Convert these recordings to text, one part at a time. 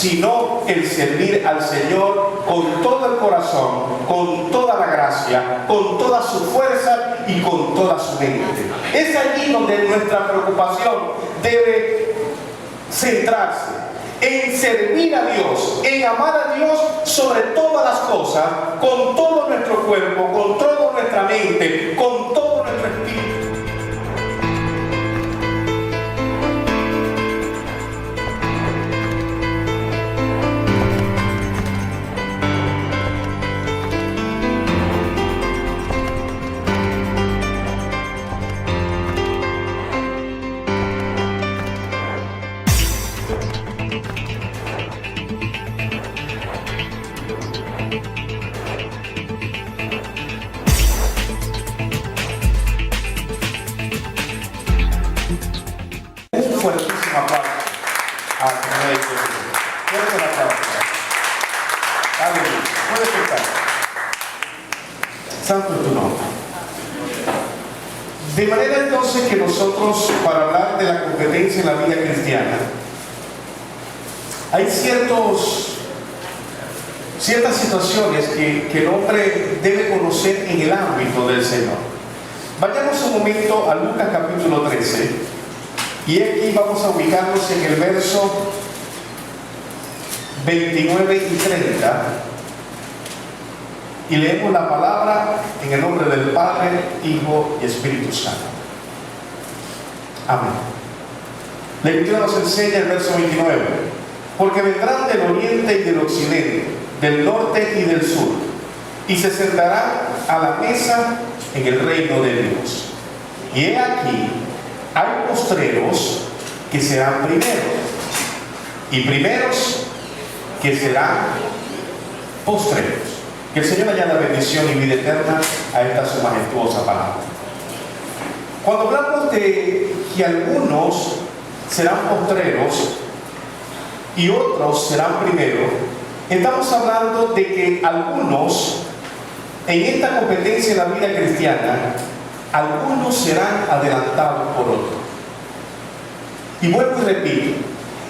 sino el servir al Señor con todo el corazón, con toda la gracia, con toda su fuerza y con toda su mente. Es allí donde nuestra preocupación debe centrarse, en servir a Dios, en amar a Dios sobre todas las cosas, con todo nuestro cuerpo, con toda nuestra mente, con todo nuestro espíritu. Fuertísimo aplauso al Rey. Fuerte el aplauso. Aleluya. Puede sentar. Santo es tu nombre. De manera entonces que nosotros, para hablar de la competencia en la vida cristiana, hay ciertas situaciones que el hombre debe conocer en el ámbito del Señor. Vayamos un momento a Lucas capítulo 13. Y aquí vamos a ubicarnos en el verso 29 y 30. Y leemos la palabra en el nombre del Padre, Hijo y Espíritu Santo. Amén. La Escritura nos enseña el verso 29. Porque vendrán del oriente y del occidente, del norte y del sur, y se sentarán a la mesa en el reino de Dios. Y he aquí, hay postreros que serán primeros, y primeros que serán postreros. Que el Señor añada bendición y vida eterna a esta su majestuosa palabra. Cuando hablamos de que algunos serán postreros y otros serán primeros, estamos hablando de que algunos, en esta competencia en la vida cristiana, algunos serán adelantados por otros. Y vuelvo y repito,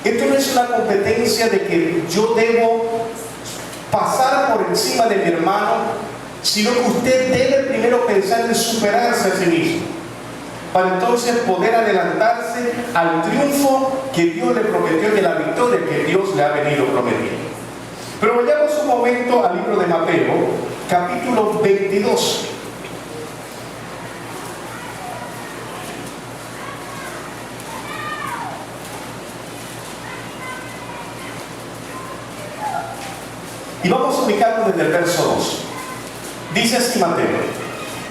esto no es una competencia de que yo debo pasar por encima de mi hermano, sino que usted debe primero pensar en superarse a sí mismo, para entonces poder adelantarse al triunfo que Dios le prometió, de la victoria que Dios le ha venido prometiendo. Pero vayamos un momento al libro de Mateo, capítulo 22. Y vamos a ubicarnos desde el verso 2. Dice así Mateo: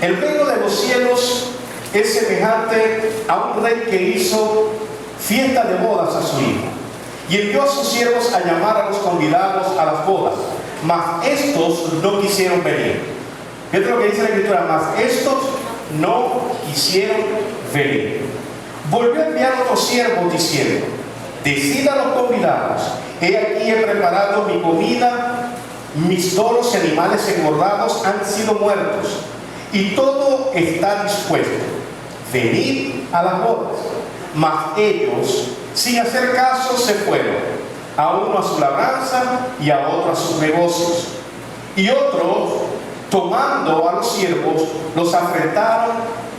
el reino de los cielos es semejante a un rey que hizo fiesta de bodas a su hijo, y envió a sus siervos a llamar a los convidados a las bodas, mas estos no quisieron venir. Fíjate lo que dice la Escritura: mas estos no quisieron venir. Volvió a enviar otros siervos diciendo: decid a los convidados, he aquí he preparado mi comida, mis toros y animales engordados han sido muertos, y todo está dispuesto. Venid a las bodas. Mas ellos, sin hacer caso, se fueron, a uno a su labranza y a otro a sus negocios. Y otros, tomando a los siervos, los afrentaron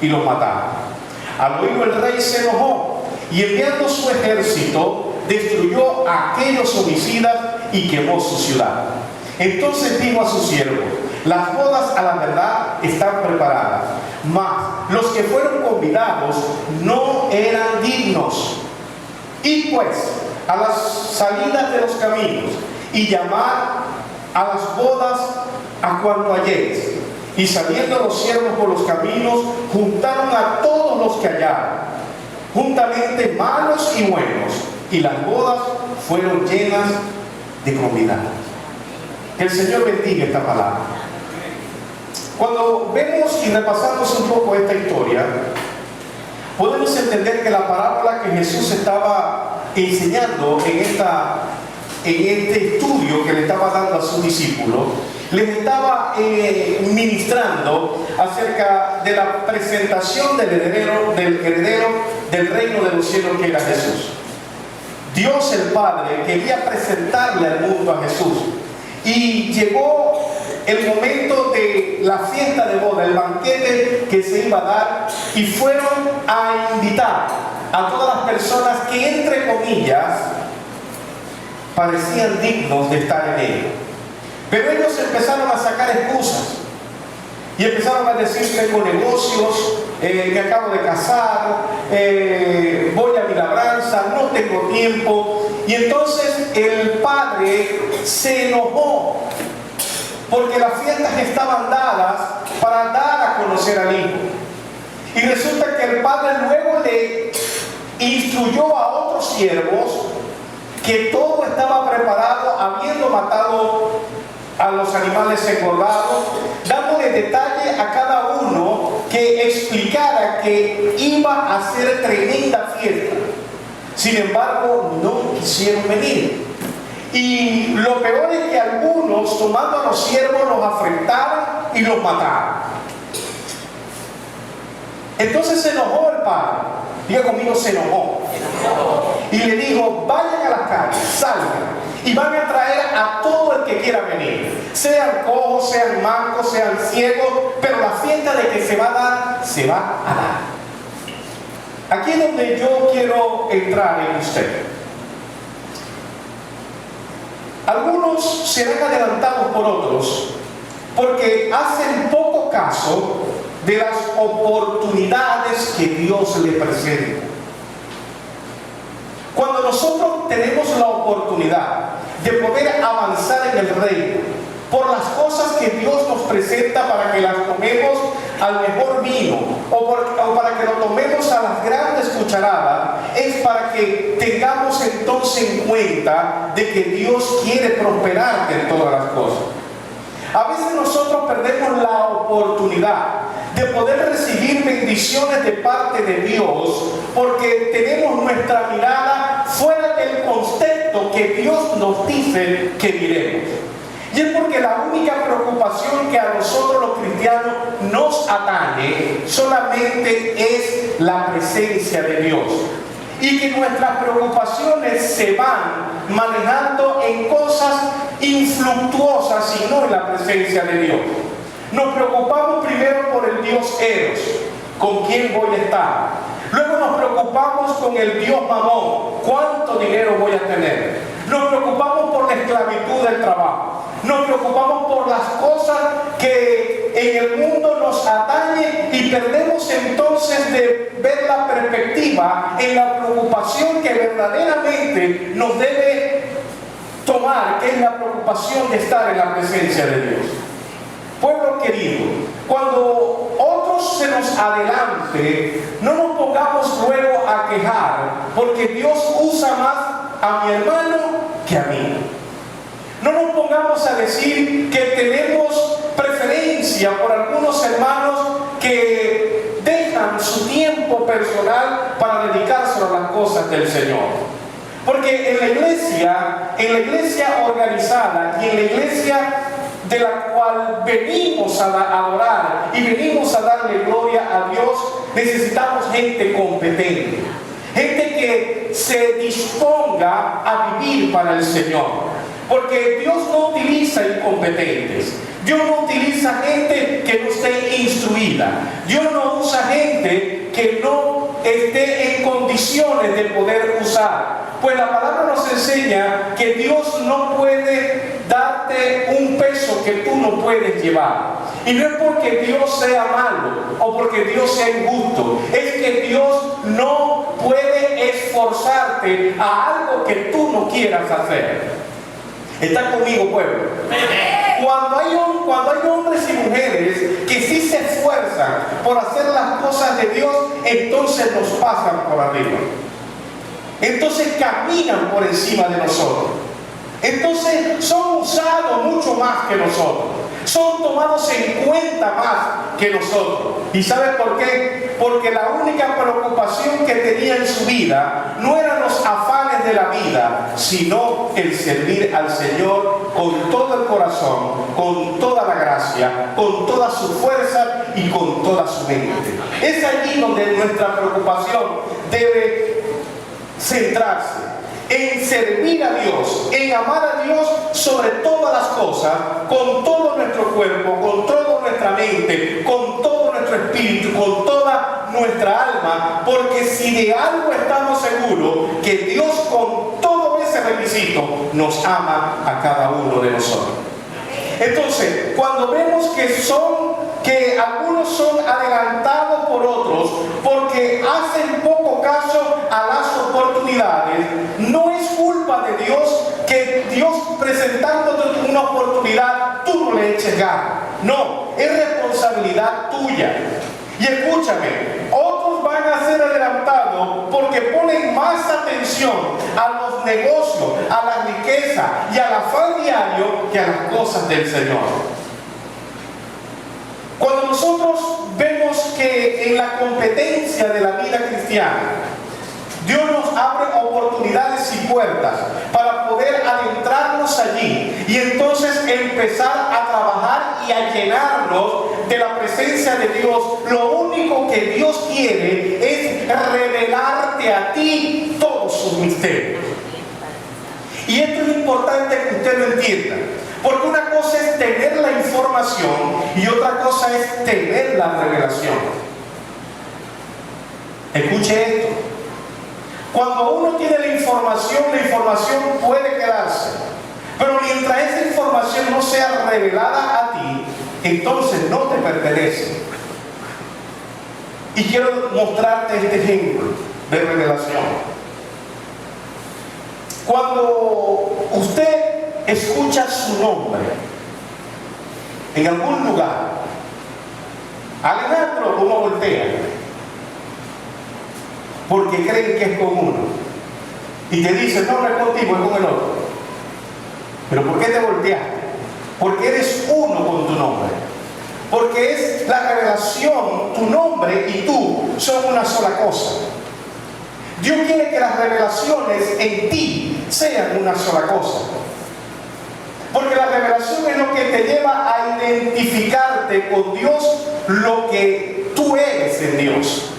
y los mataron. Al oírlo el rey se enojó, y enviando su ejército, destruyó a aquellos homicidas y quemó su ciudad. Entonces dijo a sus siervos: las bodas a la verdad están preparadas, mas los que fueron convidados no eran dignos. Y pues a las salidas de los caminos, y llamad a las bodas a cuanto halléis. Y saliendo los siervos por los caminos, juntaron a todos los que hallaron, juntamente malos y buenos, y las bodas fueron llenas de convidados. Que el Señor bendiga esta palabra. Cuando vemos y repasamos un poco esta historia, podemos entender que la parábola que Jesús estaba enseñando en este estudio que le estaba dando a sus discípulos, les estaba ministrando acerca de la presentación del heredero del reino de los cielos, que era Jesús. Dios el Padre quería presentarle al mundo a Jesús. Y llegó el momento de la fiesta de boda, el banquete que se iba a dar, y fueron a invitar a todas las personas que, entre comillas, parecían dignos de estar en él. Pero ellos empezaron a sacar excusas y empezaron a decir: tengo negocios, me acabo de casar, voy a mi labranza, no tengo tiempo. Y entonces el padre se enojó porque las fiestas estaban dadas para dar a conocer al hijo. Y resulta que el padre luego le instruyó a otros siervos que todo estaba preparado, habiendo matado a los animales engordados, dándole detalle a cada uno que explicara que iba a ser tremenda fiesta. Sin embargo, no quisieron venir. Y lo peor es que algunos, tomando a los siervos, los afrentaron y los mataron. Entonces se enojó el padre. Diga conmigo, se enojó. Y le dijo: vayan a las calles, salgan, y van a traer a todo el que quiera venir, sean cojos, sean mancos, sean ciegos, pero la fiesta de que se va a dar, se va a dar. Aquí es donde yo quiero entrar en usted. Algunos serán adelantados por otros porque hacen poco caso de las oportunidades que Dios le presenta. Cuando nosotros tenemos la oportunidad de poder avanzar en el reino por las cosas que Dios nos presenta para que las tomemos al mejor vino o para que lo tomemos a las grandes cucharadas, es para que tengamos entonces en cuenta de que Dios quiere prosperarte en todas las cosas. A veces nosotros perdemos la oportunidad de poder recibir bendiciones de parte de Dios porque tenemos nuestra mirada fuera del contexto que Dios nos dice que miremos. Y es porque la única preocupación que a nosotros los cristianos nos atañe solamente es la presencia de Dios. Y que nuestras preocupaciones se van manejando en cosas infructuosas y no en la presencia de Dios. Nos preocupamos primero por el Dios Eros, con quién voy a estar. Luego nos preocupamos con el Dios Mamón, cuánto dinero voy a tener. Nos preocupamos por la esclavitud del trabajo. Nos preocupamos por las cosas que en el mundo nos atañen y perdemos entonces de ver la perspectiva en la preocupación que verdaderamente nos debe tomar, que es la preocupación de estar en la presencia de Dios. Pueblo querido, cuando otros se nos adelante, no nos pongamos luego a quejar, porque Dios usa más a mi hermano que a mí. No nos pongamos a decir que tenemos preferencia por algunos hermanos que dejan su tiempo personal para dedicárselo a las cosas del Señor. Porque en la iglesia organizada y en la iglesia de la cual venimos a adorar y venimos a darle gloria a Dios, necesitamos gente competente, gente que se disponga a vivir para el Señor. Porque Dios no utiliza incompetentes. Dios no utiliza gente que no esté instruida. Dios no usa gente que no esté en condiciones de poder usar. Pues la palabra nos enseña que Dios no puede darte un peso que tú no puedes llevar. Y no es porque Dios sea malo o porque Dios sea injusto. Es que Dios no puede esforzarte a algo que tú no quieras hacer. ¿Está conmigo, pueblo? Cuando hay hombres y mujeres que sí se esfuerzan por hacer las cosas de Dios, entonces nos pasan por arriba. Entonces caminan por encima de nosotros. Entonces son usados mucho más que nosotros. Son tomados en cuenta más que nosotros. ¿Y sabe por qué? Porque la única preocupación que tenía en su vida no eran los afanes de la vida, sino el servir al Señor con todo el corazón, con toda la gracia, con toda su fuerza y con toda su mente. Es allí donde nuestra preocupación debe centrarse. en servir a Dios, en amar a Dios sobre todas las cosas, con todo nuestro cuerpo, con toda nuestra mente, con todo nuestro espíritu, con toda nuestra alma, porque si de algo estamos seguros, que Dios con todo ese requisito nos ama a cada uno de nosotros. Entonces, cuando vemos que algunos son adelantados por otros porque hacen poco caso a las oportunidades, no es culpa de Dios que Dios presentándote una oportunidad tú no le eches ganas. No, es responsabilidad tuya. Y escúchame, otros van a ser adelantados porque ponen más atención a los negocios, a la riqueza y al afán diario que a las cosas del Señor. Cuando nosotros vemos que en la competencia de la vida cristiana, Dios nos abre oportunidades y puertas para poder adentrarnos allí y entonces empezar a trabajar y a llenarnos de la presencia de Dios. Lo único que Dios quiere es revelarte a ti todos sus misterios. Y esto es importante que usted lo entienda, porque una cosa es tener la información y otra cosa es tener la revelación. Escuche esto. Cuando uno tiene la información puede quedarse. Pero mientras esa información no sea revelada a ti, entonces no te pertenece. Y quiero mostrarte este ejemplo de revelación. Cuando usted escucha su nombre en algún lugar, Alejandro, uno voltea porque creen que es con uno y te dicen, no, no es contigo, es con el otro. Pero ¿por qué te volteaste? Porque eres uno con tu nombre, porque es la revelación. Tu nombre y tú son una sola cosa. Dios quiere que las revelaciones en ti sean una sola cosa, porque la revelación es lo que te lleva a identificarte con Dios, lo que tú eres en Dios.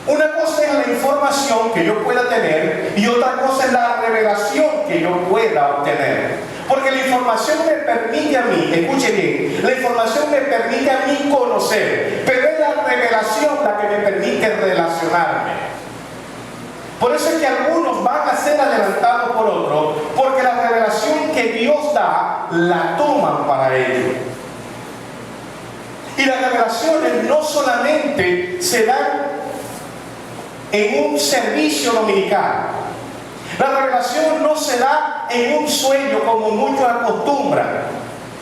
Una cosa es la información que yo pueda tener y otra cosa es la revelación que yo pueda obtener. Porque la información me permite a mí, escuche bien, la información me permite a mí conocer, pero es la revelación la que me permite relacionarme. Por eso es que algunos van a ser adelantados por otros, porque la revelación que Dios da, la toman para ellos. Y las revelaciones no solamente se dan en un servicio dominical. La revelación no se da en un sueño como muchos acostumbran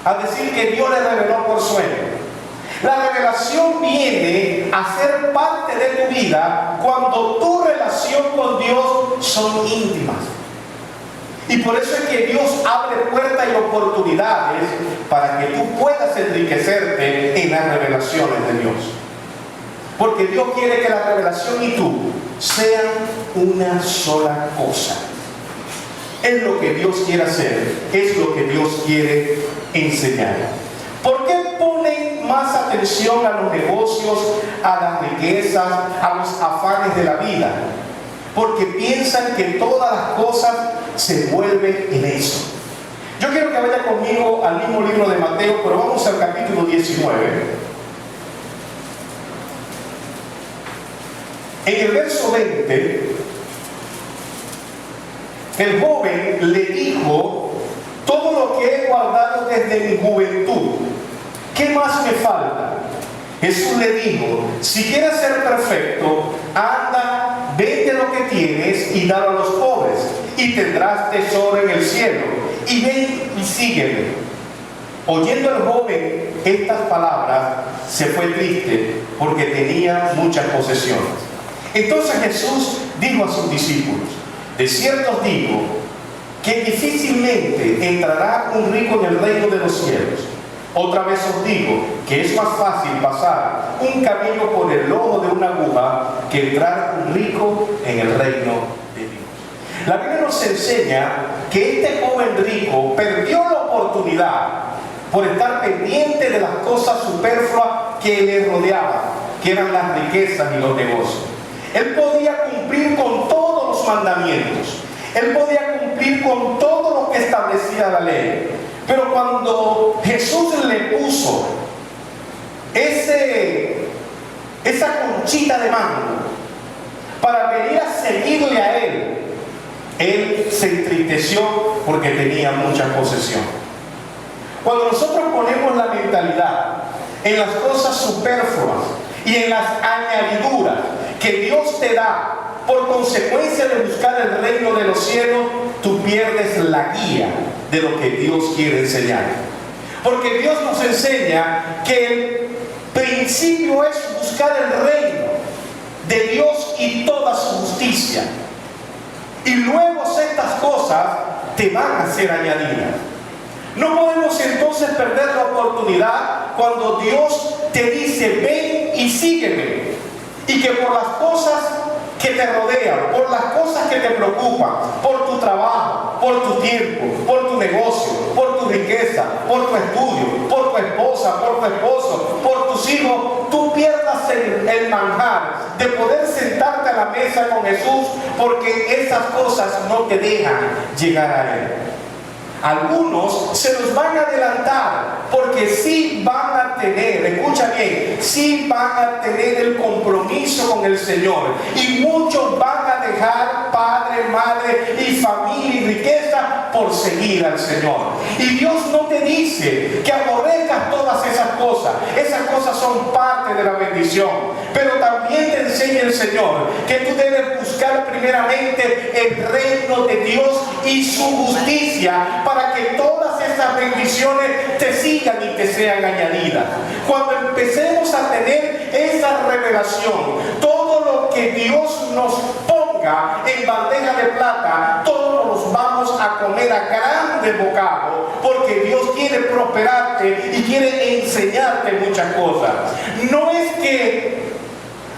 a decir que Dios le reveló por sueño. La revelación viene a ser parte de tu vida cuando tu relación con Dios son íntimas. Y por eso es que Dios abre puertas y oportunidades para que tú puedas enriquecerte en las revelaciones de Dios. Porque Dios quiere que la revelación y tú sean una sola cosa. Es lo que Dios quiere hacer, es lo que Dios quiere enseñar. ¿Por qué ponen más atención a los negocios, a las riquezas, a los afanes de la vida? Porque piensan que todas las cosas se vuelven en eso. Yo quiero que vaya conmigo al mismo libro de Mateo, pero vamos al capítulo 19. En el verso 20, el joven le dijo: todo lo que he guardado desde mi juventud, ¿qué más me falta? Jesús le dijo: si quieres ser perfecto, anda, vende lo que tienes y dalo a los pobres, y tendrás tesoro en el cielo, y ven y sígueme. Oyendo el joven estas palabras, se fue triste porque tenía muchas posesiones. Entonces Jesús dijo a sus discípulos: de cierto os digo que difícilmente entrará un rico en el reino de los cielos. Otra vez os digo que es más fácil pasar un camello por el ojo de una aguja que entrar un rico en el reino de Dios. La Biblia nos enseña que este joven rico perdió la oportunidad por estar pendiente de las cosas superfluas que le rodeaban, que eran las riquezas y los negocios. Él podía cumplir con todos los mandamientos. Él podía cumplir con todo lo que establecía la ley. Pero cuando Jesús le puso esa conchita de mango para venir a seguirle a él se entristeció porque tenía mucha posesión. Cuando nosotros ponemos la mentalidad en las cosas superfluas y en las añadiduras que Dios te da por consecuencia de buscar el reino de los cielos, tú pierdes la guía de lo que Dios quiere enseñar. Porque Dios nos enseña que el principio es buscar el reino de Dios y toda su justicia. Y luego estas cosas te van a ser añadidas. No podemos entonces perder la oportunidad cuando Dios te dice: ven y sígueme. Y que por las cosas que te rodean, por las cosas que te preocupan, por tu trabajo, por tu tiempo, por tu negocio, por tu riqueza, por tu estudio, por tu esposa, por tu esposo, por tus hijos, tú pierdas el manjar de poder sentarte a la mesa con Jesús, porque esas cosas no te dejan llegar a Él. Algunos se los van a adelantar porque sí van a tener, escucha bien, sí van a tener el compromiso con el Señor, y muchos van a dejar padre, madre y familia y riqueza por seguir al Señor. Y Dios no te dice que aborrezcas todas esas cosas son parte de la bendición, pero también te enseña el Señor que tú debes buscar primeramente el reino de Dios y su justicia, para que todas esas bendiciones te sigan y te sean añadidas. Cuando empecemos a tener esa revelación, todo lo que Dios nos ponga en bandeja de plata, todos nos vamos a comer a grandes bocados, porque Dios quiere prosperarte y quiere enseñarte muchas cosas. No es que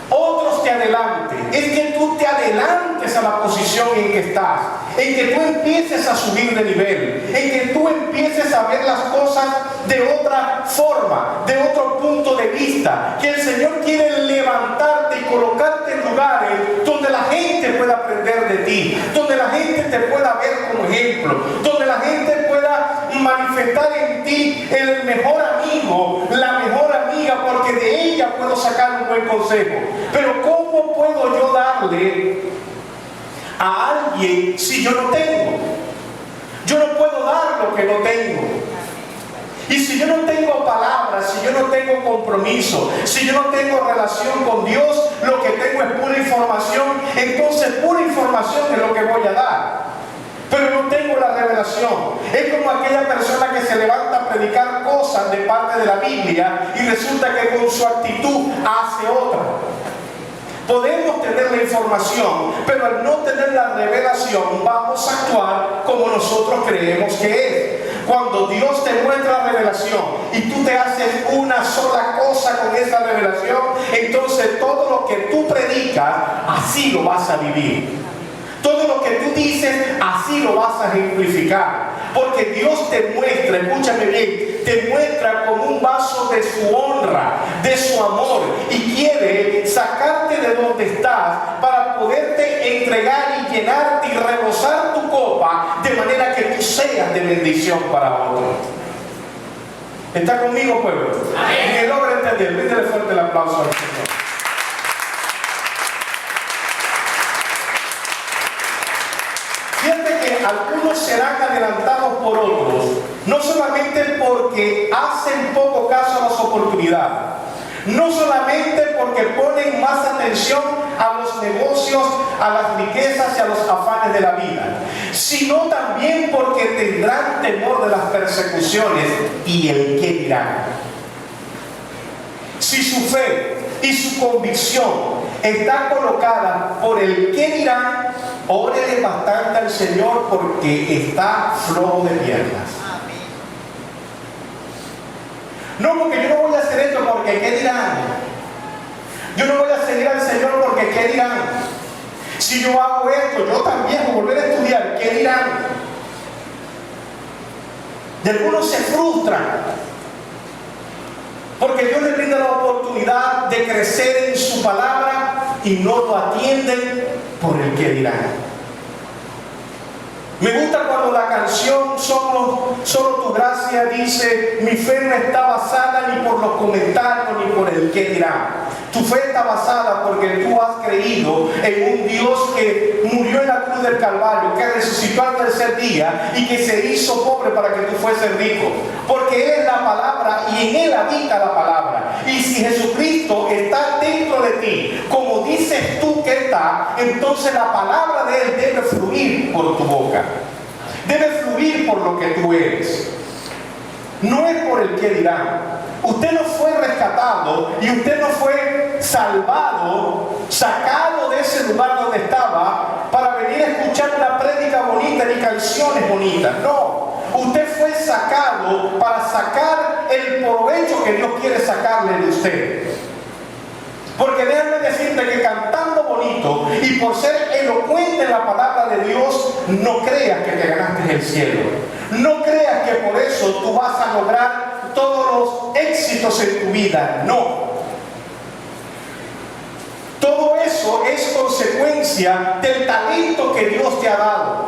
otros te adelanten, es que tú te adelantes a la posición en que estás, en que tú empieces a subir de nivel, en que tú empieces a ver las cosas de otra forma, de otro punto de vista, que el Señor quiere levantarte y colocarte en lugares donde la gente pueda aprender de ti, donde la gente te pueda ver como ejemplo, donde la gente pueda manifestar en ti el mejor amigo, la mejor amiga, porque de ella puedo sacar un buen consejo. Pero ¿cómo puedo yo darle a alguien si yo no tengo? Yo no puedo dar lo que no tengo. Y si yo no tengo palabras, si yo no tengo compromiso, si yo no tengo relación con Dios, lo que tengo es pura información, entonces pura información es lo que voy a dar. Pero no tengo la revelación. Es como aquella persona que se levanta a predicar cosas de parte de la Biblia y resulta que con su actitud hace otra. Podemos tener la información, pero al no tener la revelación vamos a actuar como nosotros creemos que es. Cuando Dios te muestra la revelación y tú te haces una sola cosa con esa revelación, entonces todo lo que tú predicas, así lo vas a vivir. Todo lo que tú dices, así lo vas a ejemplificar. Porque Dios te muestra, escúchame bien, te muestra como un vaso de su honra, de su amor, y quiere sacarte de donde estás para poderte entregar y llenarte y rebosar tu copa de manera que tú seas de bendición para otros. ¿Está conmigo, pueblo? Y que logra entender. Métele fuerte el aplauso al Señor. Fíjate que algunos serán adelantados por otros, no solamente porque hacen poco caso a las oportunidades, no solamente porque ponen más atención a los negocios, a las riquezas y a los afanes de la vida, sino también porque tendrán temor de las persecuciones y el qué dirán. Si su fe y su convicción está colocada por el qué dirán, órele bastante al Señor porque está flojo de piernas. No, porque yo no voy a hacer esto porque qué dirán. Yo no voy a seguir al Señor porque qué dirán. Si yo hago esto, yo también voy a volver a estudiar, ¿qué dirán? Y algunos se frustran porque Dios les brinda la oportunidad de crecer en su palabra y no lo atienden por el que dirán. Me gusta cuando la canción Solo tu gracia dice: mi fe no está basada ni por los comentarios ni por el qué dirán. Tu fe está basada porque tú has creído en un Dios que murió en la cruz del Calvario, que resucitó al tercer día y que se hizo pobre para que tú fueses rico. Porque Él es la palabra y en Él habita la palabra. Y si Jesucristo está dentro de ti, como dices tú que está, entonces la palabra de Él debe fluir por tu boca. Debe fluir por lo que tú eres. No es por el que dirán. Usted no fue rescatado y usted no fue salvado, sacado de ese lugar donde estaba para venir a escuchar una prédica bonita ni canciones bonitas. No, usted fue sacado para sacar el provecho que Dios quiere sacarle de usted. Porque déjame decirte que cantando bonito y por ser elocuente en la palabra de Dios, no creas que te ganaste el cielo. No creas que por eso tú vas a lograr todos los éxitos en tu vida. No. Todo eso es consecuencia del talento que Dios te ha dado.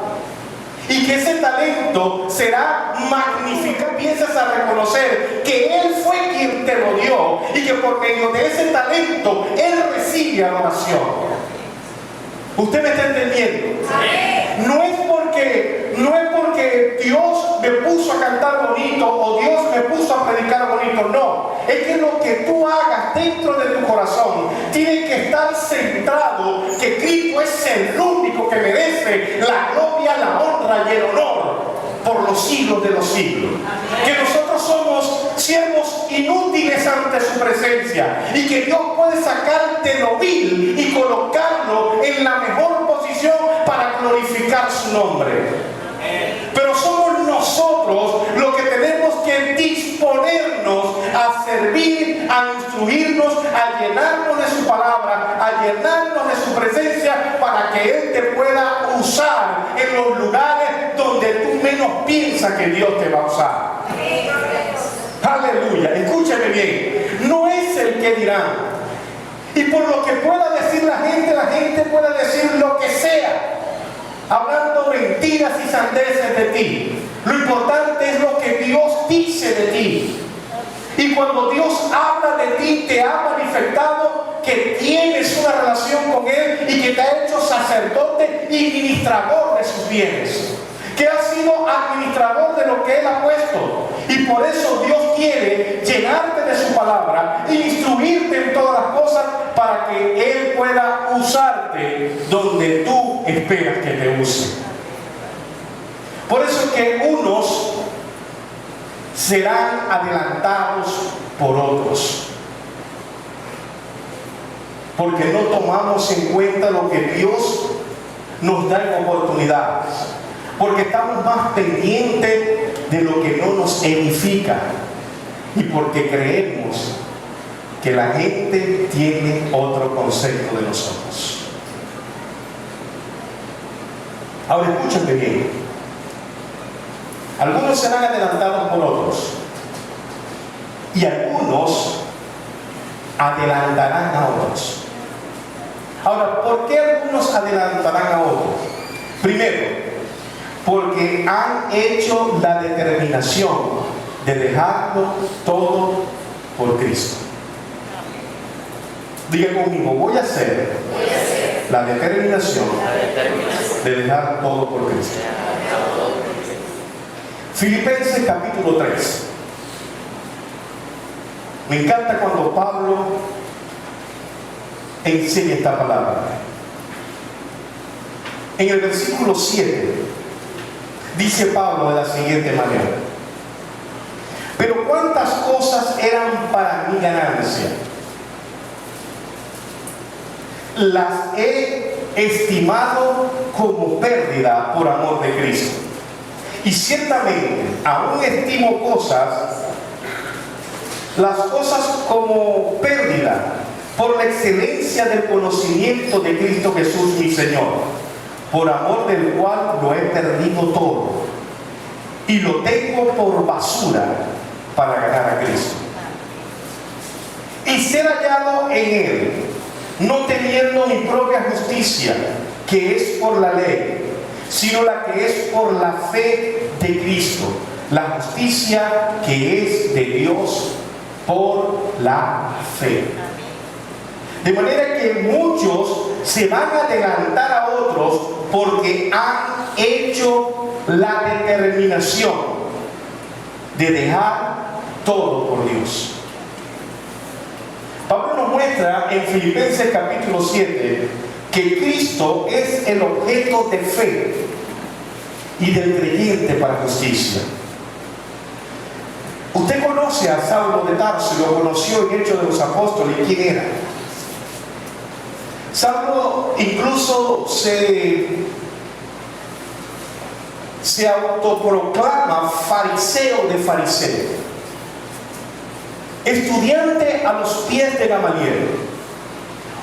Y que ese talento será magnificado. Empiezas a reconocer que Él fue quien te lo dio y que por medio de ese talento Él recibe adoración. ¿Usted me está entendiendo? No es porque Dios me puso a cantar bonito o Dios me puso a predicar bonito. No, es que lo que tú hagas dentro de tu corazón tiene que estar centrado que Cristo es el único que merece la gloria, la honra y el honor por los siglos de los siglos. Que nosotros somos siervos inútiles ante su presencia y que Dios puede sacarte lo vil y colocarlo en la mejor posición para glorificar su nombre. Pero somos nosotros los que tenemos que disponernos a servir, a instruirnos, a llenarnos de su palabra, a llenarnos de su presencia para que Él te pueda usar en los lugares donde tú menos piensas que Dios te va a usar. Aleluya, escúcheme bien, no es el que dirán. Y por lo que pueda decir la gente puede decir lo que sea, hablando mentiras y sandeces de ti. Lo importante es lo que Dios dice de ti. Y cuando Dios habla de ti, te ha manifestado que tienes una relación con Él y que te ha hecho sacerdote y administrador de sus bienes. Que has sido administrador de lo que Él ha puesto. Y por eso Dios quiere llenarte de su palabra e instruirte en todas las cosas para que Él pueda usarte donde tú esperas que te use. Por eso es que unos serán adelantados por otros. Porque no tomamos en cuenta lo que Dios nos da en oportunidades. Porque estamos más pendientes de lo que no nos edifica. Y porque creemos que la gente tiene otro concepto de nosotros. Ahora escúchame bien. Algunos serán adelantados por otros. Y algunos adelantarán a otros. Ahora, ¿por qué algunos adelantarán a otros? Primero, porque han hecho la determinación de dejarlo todo por Cristo. Diga conmigo, voy a hacer la determinación de dejar todo por Cristo. Filipenses capítulo 3. Me encanta cuando Pablo enseña esta palabra. En el versículo 7 dice Pablo de la siguiente manera: pero cuántas cosas eran para mi ganancia, las he estimado como pérdida por amor de Cristo. Y ciertamente aún estimo las cosas como pérdida por la excelencia del conocimiento de Cristo Jesús mi Señor, por amor del cual lo he perdido todo y lo tengo por basura para ganar a Cristo y ser hallado en Él, no teniendo mi propia justicia, que es por la ley, sino la que es por la fe de Cristo, la justicia que es de Dios por la fe. De manera que muchos se van a adelantar a otros porque han hecho la determinación de dejar todo por Dios. Pablo nos muestra en Filipenses capítulo 7 que Cristo es el objeto de fe y del creyente para justicia. Usted conoce a Saulo de Tarso, lo conoció en Hechos de los Apóstoles. ¿Quién era? Saulo incluso se autoproclama fariseo de fariseos, estudiante a los pies de Gamaliel,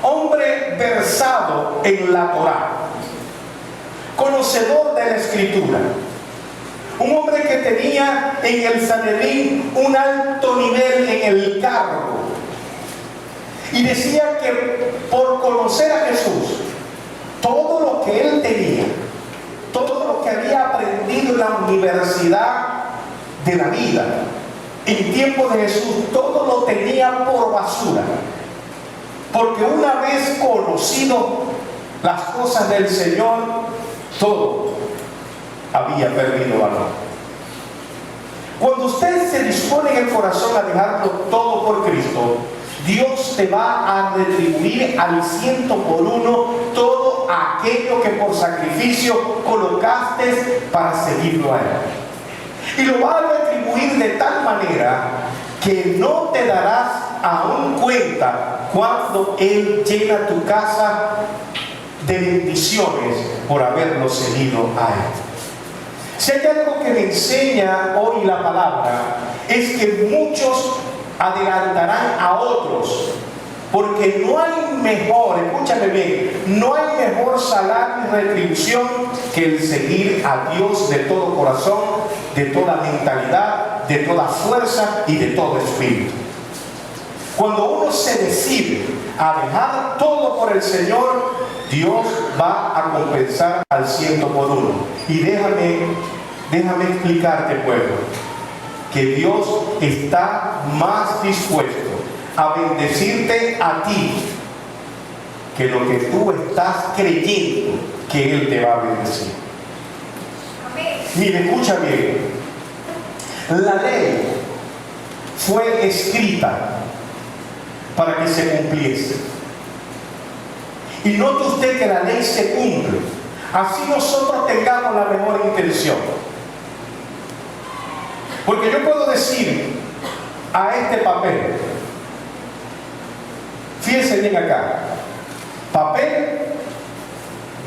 hombre versado en la Torá, conocedor de la Escritura, un hombre que tenía en el Sanedrín un alto nivel en el cargo, y decía que por conocer a Jesús, todo lo que él tenía, todo lo que había aprendido en la universidad de la vida, en tiempo de Jesús, todo lo tenía por basura. Porque una vez conocido las cosas del Señor, todo había perdido valor. Cuando usted se dispone en el corazón a dejarlo todo por Cristo, Dios te va a retribuir al 100 por 1 todo aquello que por sacrificio colocaste para seguirlo a Él. Y lo va a retribuir de tal manera que no te darás aún cuenta cuando Él llena tu casa de bendiciones por haberlo seguido a Él. Si hay algo que me enseña hoy la palabra, es que muchos adelantarán a otros, porque no hay mejor, escúchame bien, no hay mejor salario y retribución que el seguir a Dios de todo corazón, de toda mentalidad, de toda fuerza y de todo espíritu. Cuando uno se decide a dejar todo por el Señor, Dios va a compensar al 100 por 1. Y déjame explicarte, pueblo, que Dios está más dispuesto a bendecirte a ti que lo que tú estás creyendo que Él te va a bendecir. Mire, escucha bien. La ley fue escrita para que se cumpliese. Y note usted que la ley se cumple. Así nosotros tengamos la mejor intención. Porque yo puedo decir a este papel, fíjense bien acá, papel,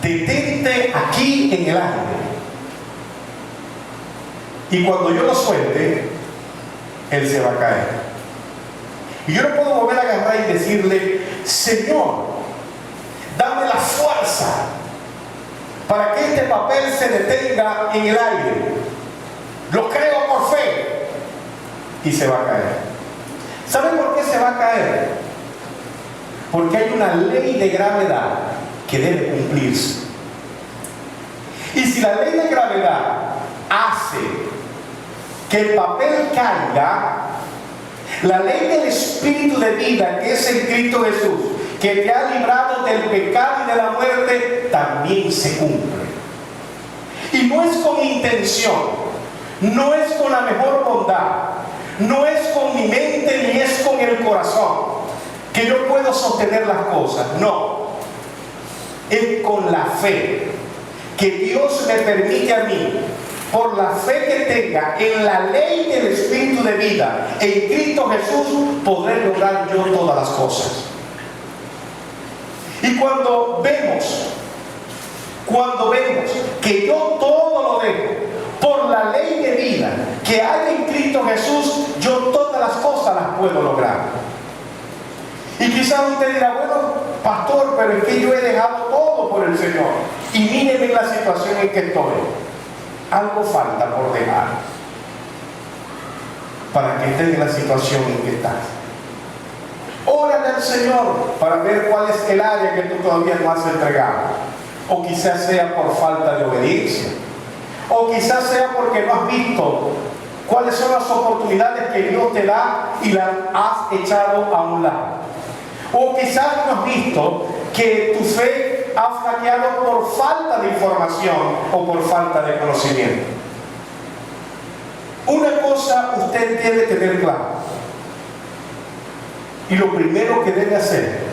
detente aquí en el aire. Y cuando yo lo suelte, él se va a caer. Y yo no puedo volver a agarrar y decirle, Señor, dame la fuerza para que este papel se detenga en el aire. Lo creo por fe. Y se va a caer. ¿Saben por qué se va a caer? Porque hay una ley de gravedad que debe cumplirse. Y si la ley de gravedad hace que el papel caiga, la ley del Espíritu de vida que es en Cristo Jesús, que te ha librado del pecado y de la muerte, también se cumple. Y no es con intención, no es con la mejor bondad, no es con mi mente ni es con el corazón que yo puedo sostener las cosas, no, es con la fe que Dios me permite a mí, por la fe que tenga en la ley del Espíritu de vida en Cristo Jesús, poder lograr yo todas las cosas. Y cuando vemos que yo todo lo dejo por la ley de vida que hay en Cristo Jesús, yo todas las cosas las puedo lograr. Y quizás usted dirá, bueno, pastor, pero es que yo he dejado todo por el Señor. Y mírenme la situación en que estoy. Algo falta por dejar para que estés en la situación en que estás. Órale al Señor para ver cuál es el área que tú todavía no has entregado. o quizás sea por falta de obediencia, o quizás sea porque no has visto cuáles son las oportunidades que Dios te da y las has echado a un lado, o quizás no has visto que tu fe ha flaqueado por falta de información o por falta de conocimiento. Una cosa usted debe tener claro, y lo primero que debe hacer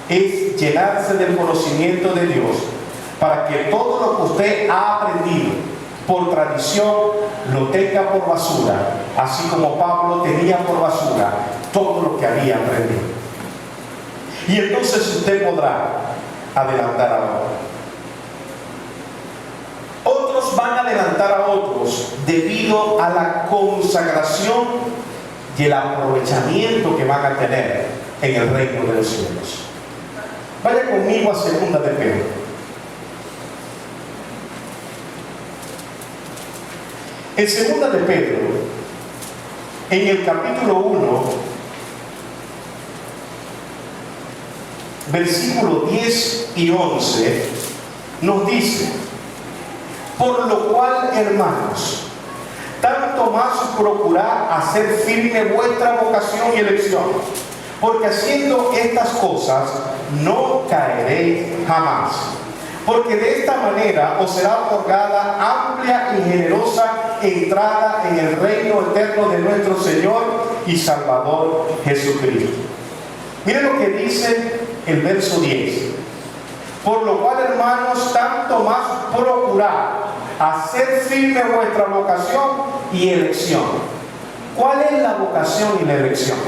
es llenarse del conocimiento de Dios, para que todo lo que usted ha aprendido por tradición lo tenga por basura, así como Pablo tenía por basura todo lo que había aprendido. Y entonces usted podrá adelantar a otros. Otros van a adelantar a otros debido a la consagración y el aprovechamiento que van a tener en el reino de los cielos. Vaya conmigo a 2 de Pedro. En 2 de Pedro, en el capítulo 1, versículos 10 y 11, nos dice: por lo cual, hermanos, tanto más procurad hacer firme vuestra vocación y elección, porque haciendo estas cosas no caeréis jamás, porque de esta manera os será otorgada amplia y generosa entrada en el reino eterno de nuestro Señor y Salvador Jesucristo. Miren lo que dice el verso 10. Por lo cual, hermanos, tanto más procurad hacer firme vuestra vocación y elección. ¿Cuál es la vocación y la elección?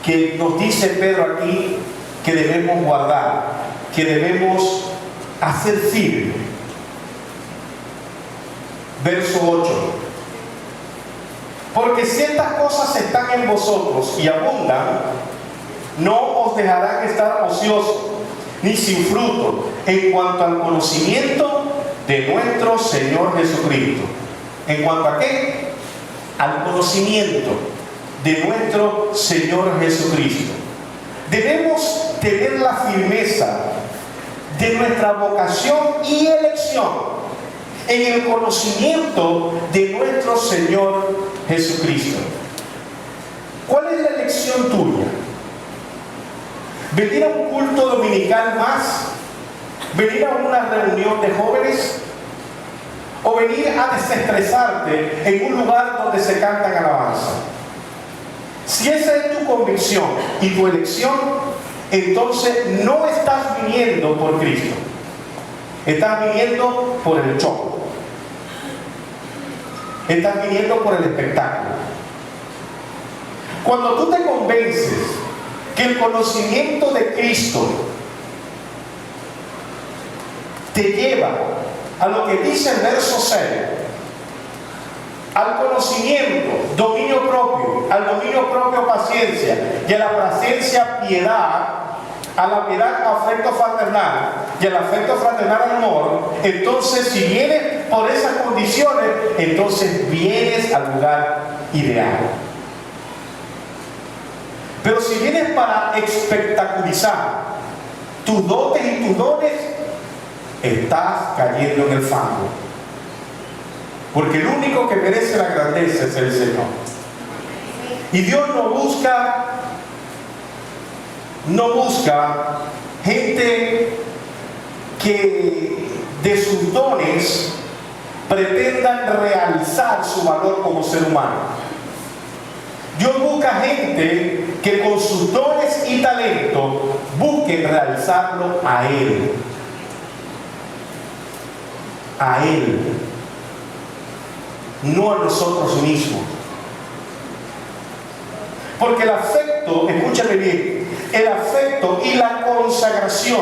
Que nos dice Pedro aquí que debemos guardar, que debemos hacer firme. Verso 8. Porque si estas cosas están en vosotros y abundan, no os dejarán estar ociosos ni sin fruto en cuanto al conocimiento de nuestro Señor Jesucristo. ¿En cuanto a qué? Al conocimiento de nuestro Señor Jesucristo. Debemos tener la firmeza de nuestra vocación y elección en el conocimiento de nuestro Señor Jesucristo. ¿Cuál es la elección tuya? ¿Venir a un culto dominical más? ¿Venir a una reunión de jóvenes? ¿O venir a desestresarte en un lugar donde se cantan alabanza? Si esa es tu convicción y tu elección, entonces no estás viniendo por Cristo. Estás viniendo por el show. Estás viniendo por el espectáculo. Cuando tú te convences que el conocimiento de Cristo te lleva a lo que dice el verso 6, al conocimiento, dominio propio, al dominio propio paciencia, y a la paciencia piedad, a la piedad afecto fraternal, y al afecto fraternal amor, entonces si vienes por esas condiciones, entonces vienes al lugar ideal. Pero si vienes para espectacularizar tus dotes y tus dones, estás cayendo en el fango. Porque el único que merece la grandeza es el Señor. Y Dios no busca gente que de sus dones pretendan realzar su valor como ser humano. Dios busca gente que con sus dones y talentos busquen realzarlo a Él. A Él. No a nosotros mismos. Porque el afecto, escúchame bien, el afecto y la consagración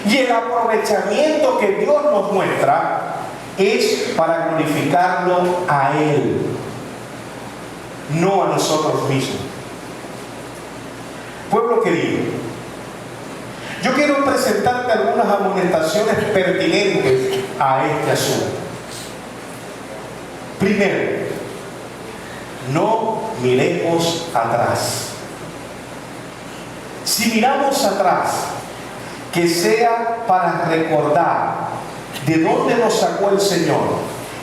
y el aprovechamiento que Dios nos muestra es para glorificarlo a Él, no a nosotros mismos. Pueblo querido, yo quiero presentarte algunas amonestaciones pertinentes a este asunto. Primero, no miremos atrás. Si miramos atrás, que sea para recordar de dónde nos sacó el Señor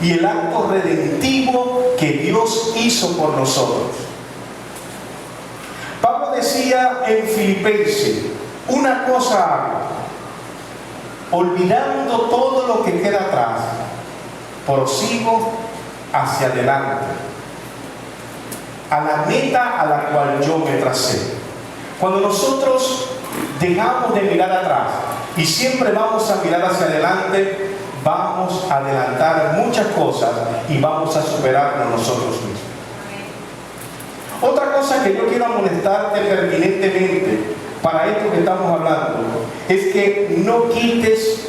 y el acto redentivo que Dios hizo por nosotros. Pablo decía en Filipenses, una cosa hago, olvidando todo lo que queda atrás, prosigo hacia adelante, a la meta a la cual yo me tracé. Cuando nosotros dejamos de mirar atrás y siempre vamos a mirar hacia adelante, vamos a adelantar muchas cosas y vamos a superarnos nosotros mismos. Otra cosa que yo quiero amonestarte pertinentemente para esto que estamos hablando es que no quites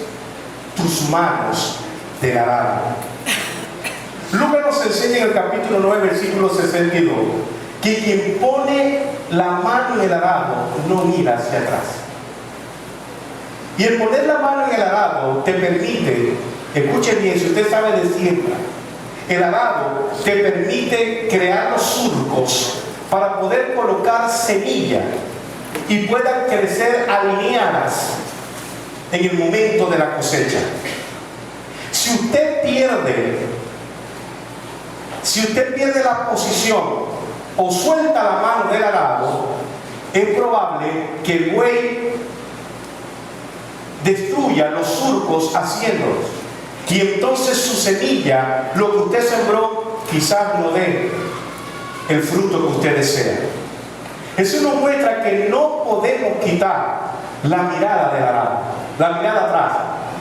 tus manos del arado. Lucas nos enseña en el capítulo 9, versículo 62, que quien pone la mano en el arado no mira hacia atrás. Y el poner la mano en el arado te permite, escuche bien, si usted sabe de siembra, el arado te permite crear los surcos para poder colocar semilla y puedan crecer alineadas en el momento de la cosecha. Si usted pierde la posición o suelta la mano del arado, es probable que el buey destruya los surcos haciéndolos. Y entonces su semilla, lo que usted sembró, quizás no dé el fruto que usted desea. Eso nos muestra que no podemos quitar la mirada del arado, la mirada atrás,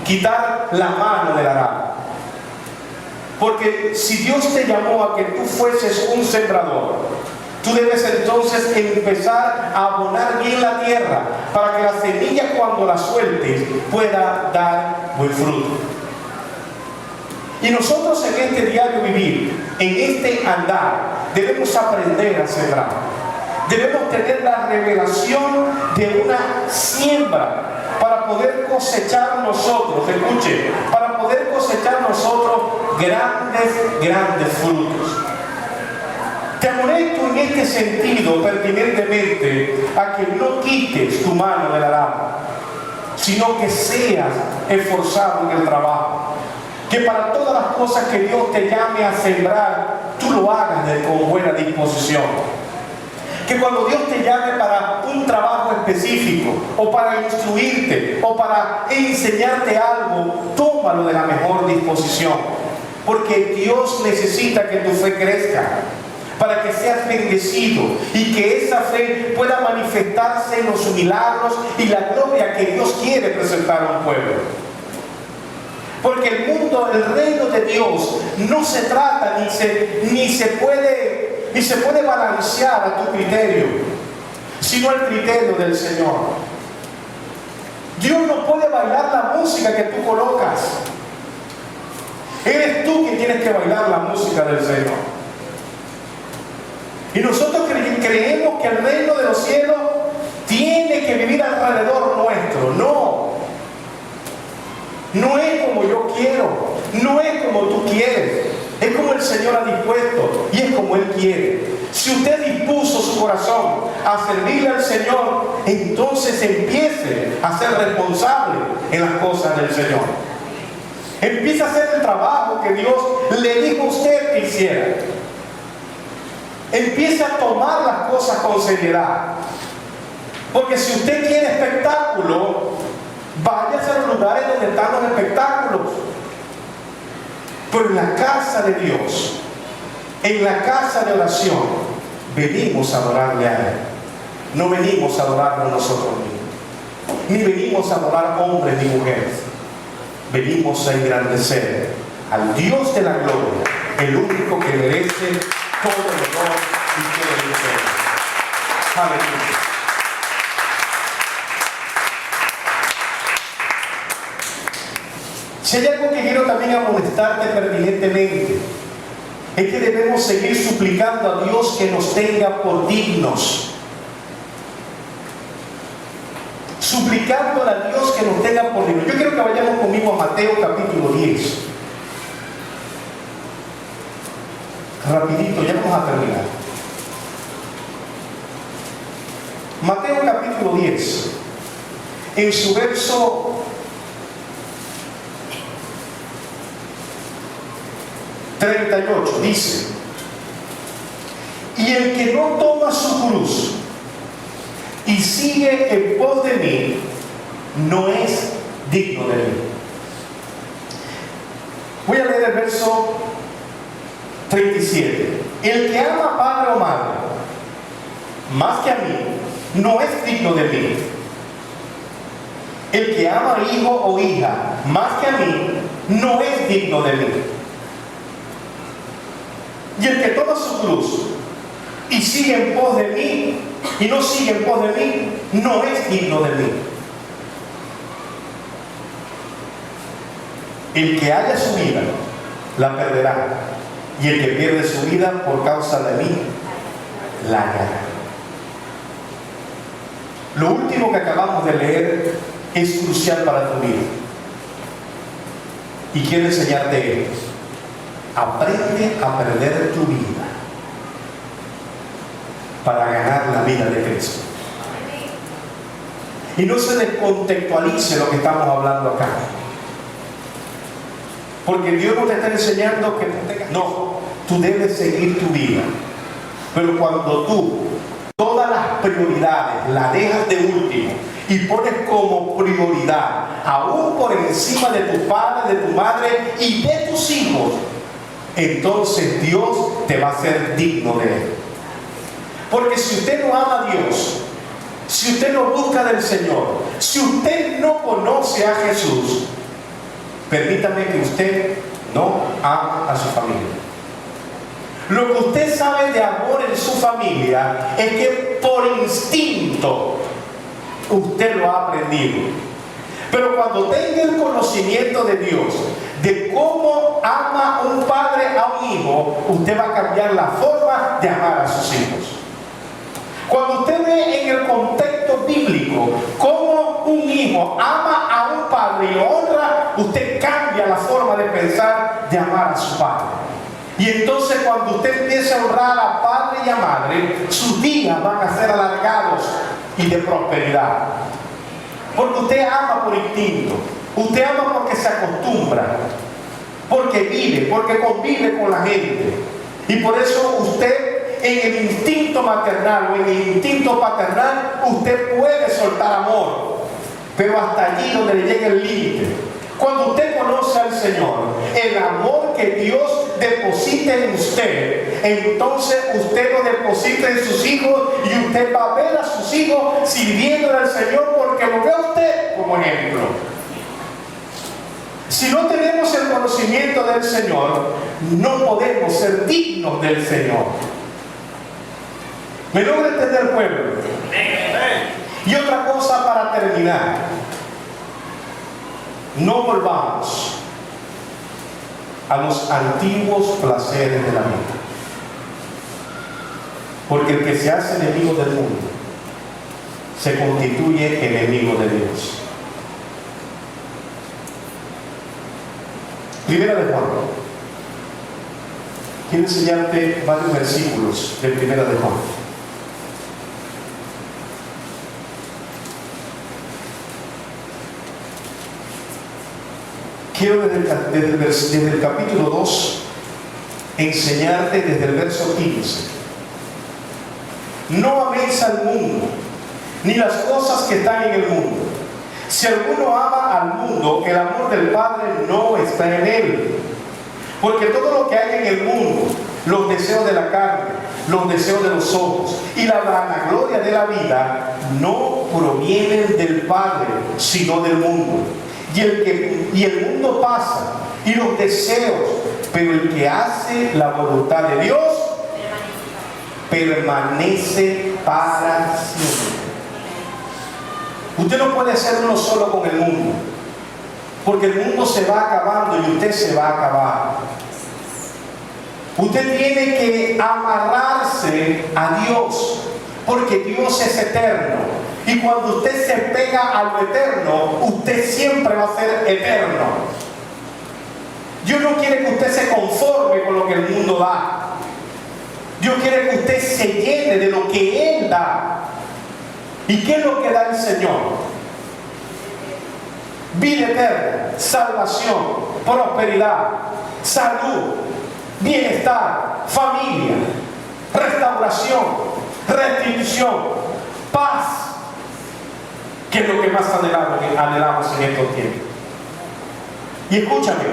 quitar la mano del arado. Porque si Dios te llamó a que tú fueses un sembrador, tú debes entonces empezar a abonar bien la tierra para que la semilla, cuando la sueltes, pueda dar buen fruto. Y nosotros en este diario vivir, en este andar, debemos aprender a sembrar. Debemos tener la revelación de una siembra para poder cosechar nosotros, escuche, para poder cosechar nosotros grandes frutos. Te amonesto en este sentido pertinentemente a que no quites tu mano del arado, sino que seas esforzado en el trabajo. Que para todas las cosas que Dios te llame a sembrar, tú lo hagas con buena disposición. Que cuando Dios te llame para un trabajo específico, o para instruirte, o para enseñarte algo, tómalo de la mejor disposición. Porque Dios necesita que tu fe crezca, para que seas bendecido y que esa fe pueda manifestarse en los milagros y la gloria que Dios quiere presentar a un pueblo. Porque el mundo, el reino de Dios, no se trata ni se puede balancear a tu criterio, sino al criterio del Señor. Dios no puede bailar la música que tú colocas. Eres tú quien tienes que bailar la música del Señor. Y nosotros creemos que el reino de los cielos tiene que vivir alrededor nuestro. No es como yo quiero, no es como tú quieres, es como el Señor ha dispuesto y es como Él quiere. Si usted dispuso su corazón a servirle al Señor, entonces empiece a ser responsable en las cosas del Señor. Empiece a hacer el trabajo que Dios le dijo a usted que hiciera. Empiece a tomar las cosas con seriedad. Porque si usted quiere espectáculo, váyase a los lugares donde están los espectáculos. Pero en la casa de Dios, en la casa de oración, venimos a adorarle a Él. No venimos a adorarnos nosotros mismos, ni venimos a adorar hombres ni mujeres. Venimos a engrandecer al Dios de la gloria, el único que merece todo el honor y todo el imperio. Aleluya. Si hay algo que quiero también amonestarte pertinentemente, es que debemos seguir suplicando a Dios que nos tenga por dignos. Suplicando a Dios que nos tenga por dignos. Yo quiero que vayamos conmigo a Mateo capítulo 10. Rapidito, ya vamos a terminar. Mateo capítulo 10. en su verso 38, dice: y el que no toma su cruz y sigue en pos de mí, no es digno de mí. Voy a leer el verso 37. El que ama a padre o madre más que a mí, no es digno de mí. El que ama a hijo o hija más que a mí, no es digno de mí. Y el que toma su cruz y sigue en pos de mí, y no sigue en pos de mí, no es digno de mí. El que haya su vida, la perderá. Y el que pierde su vida por causa de mí, la hallará. Lo último que acabamos de leer es crucial para tu vida. Y quiero enseñarte esto. Aprende a perder tu vida para ganar la vida de Cristo. Y no se descontextualice lo que estamos hablando acá. Porque Dios no te está enseñando que no, tú debes seguir tu vida. Pero cuando tú todas las prioridades las dejas de último y pones como prioridad, aún por encima de tu padre, de tu madre y de tus hijos, entonces Dios te va a hacer digno de Él. Porque si usted no ama a Dios, si usted no busca del Señor, si usted no conoce a Jesús, permítame que usted no ama a su familia. Lo que usted sabe de amor en su familia es que por instinto usted lo ha aprendido. Pero cuando tenga el conocimiento de Dios, de cómo ama un padre a un hijo, usted va a cambiar la forma de amar a sus hijos. Cuando usted ve en el contexto bíblico cómo un hijo ama a un padre y lo honra, usted cambia la forma de pensar de amar a su padre. Y entonces cuando usted empieza a honrar a padre y a madre, sus días van a ser alargados y de prosperidad. Porque usted ama por instinto, usted ama porque se acostumbra, porque vive, porque convive con la gente. Y por eso usted en el instinto maternal o en el instinto paternal, usted puede soltar amor, pero hasta allí donde le llega el límite. Cuando usted conoce al Señor, el amor que Dios deposita en usted, entonces usted lo deposita en sus hijos y usted va a ver a sus hijos sirviendo al Señor porque lo ve a usted como ejemplo. Si no tenemos el conocimiento del Señor, no podemos ser dignos del Señor. ¿Me logra entender, pueblo? Y otra cosa para terminar. No volvamos a los antiguos placeres de la vida. Porque el que se hace enemigo del mundo se constituye enemigo de Dios. Primera de Juan. Quiero enseñarte varios versículos de Primera de Juan. Quiero desde el capítulo 2 enseñarte desde el verso 15. No améis al mundo, ni las cosas que están en el mundo. Si alguno ama al mundo, el amor del Padre no está en él. Porque todo lo que hay en el mundo, los deseos de la carne, los deseos de los ojos y la vanagloria de la vida, no provienen del Padre, sino del mundo. Y el mundo pasa, y los deseos, pero el que hace la voluntad de Dios permanece para siempre. Usted no puede ser uno solo con el mundo, porque el mundo se va acabando y usted se va a acabar. Usted tiene que amarrarse a Dios, porque Dios es eterno. Y cuando usted se pega a lo eterno, usted siempre va a ser eterno. Dios no quiere que usted se conforme con lo que el mundo da. Dios quiere que usted se llene de lo que Él da. ¿Y qué es lo que da el Señor? vida eterna, salvación, prosperidad, salud, bienestar, familia, restauración, restitución, paz, que es lo que más anhelamos en estos tiempos. Y escúchame,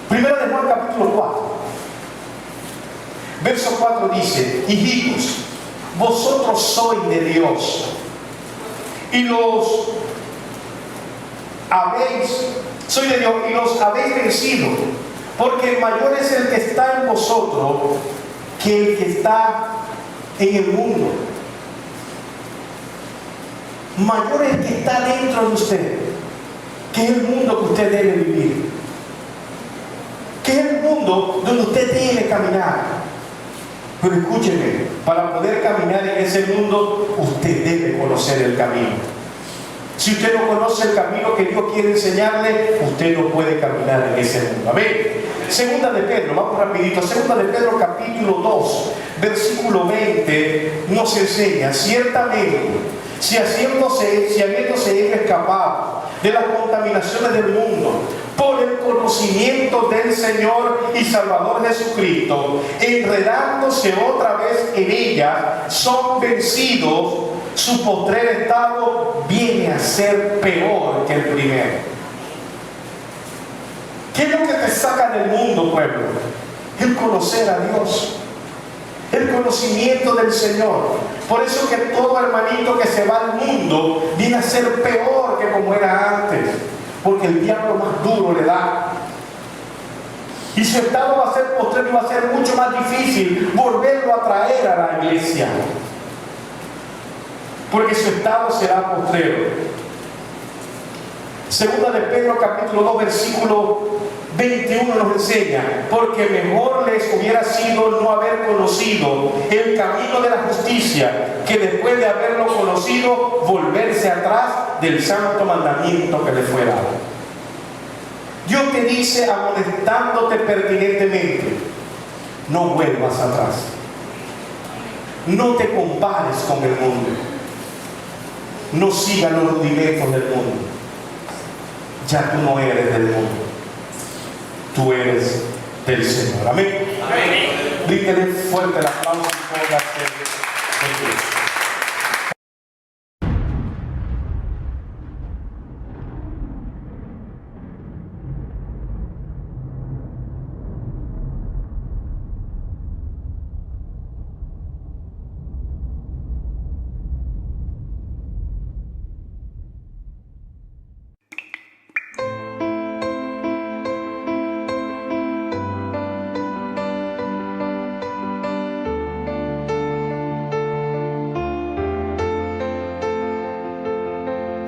primero de Juan capítulo 4, verso 4 dice: hijitos, vosotros sois de Dios y los soy de Dios y los habéis vencido, porque mayor es el que está en vosotros que el que está en el mundo. Mayor es el que está dentro de usted, que es el mundo que usted debe vivir, que es el mundo donde usted debe caminar. Pero escúcheme, para poder caminar en ese mundo, usted debe conocer el camino. Si usted no conoce el camino que Dios quiere enseñarle, usted no puede caminar en ese mundo. Amén. Segunda de Pedro, vamos rapidito. Segunda de Pedro capítulo 2, versículo 20, nos enseña: ciertamente, si habiéndose ellos escapado de las contaminaciones del mundo, por el conocimiento del Señor y Salvador Jesucristo, enredándose otra vez en ella, son vencidos, su postrer estado viene a ser peor que el primero. ¿Qué es lo que te saca del mundo, pueblo? El conocer a Dios, el conocimiento del Señor. Por eso que todo hermanito que se va al mundo viene a ser peor que como era antes, porque el diablo más duro le da. Y su estado va a ser postrero y va a ser mucho más difícil volverlo a traer a la iglesia, porque su estado será postrero. Segunda de Pedro capítulo 2 versículo 21 nos enseña: porque mejor les hubiera sido no haber conocido el camino de la justicia, que después de haberlo conocido volverse atrás del santo mandamiento que les fue dado. Dios te dice, amonestándote pertinentemente: no vuelvas atrás, no te compares con el mundo, no sigas los rudimentos del mundo. Ya tú no eres del mundo, tú eres del Señor. Amén. Amén. Grítele fuerte el aplauso y póngase de pie.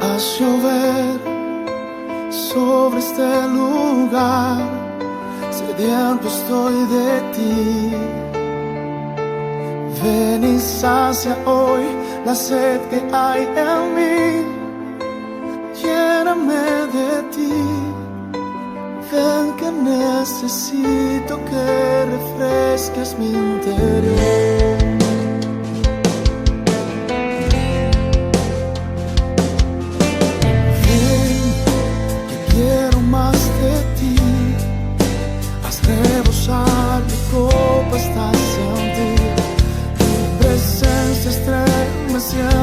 Haz llover sobre este lugar, sediento estoy de ti. Ven y sacia hoy la sed que hay en mí, lléname de ti. Ven que necesito que refresques mi interior. Rebosar mi copa hasta sentir tu presencia estremeciendo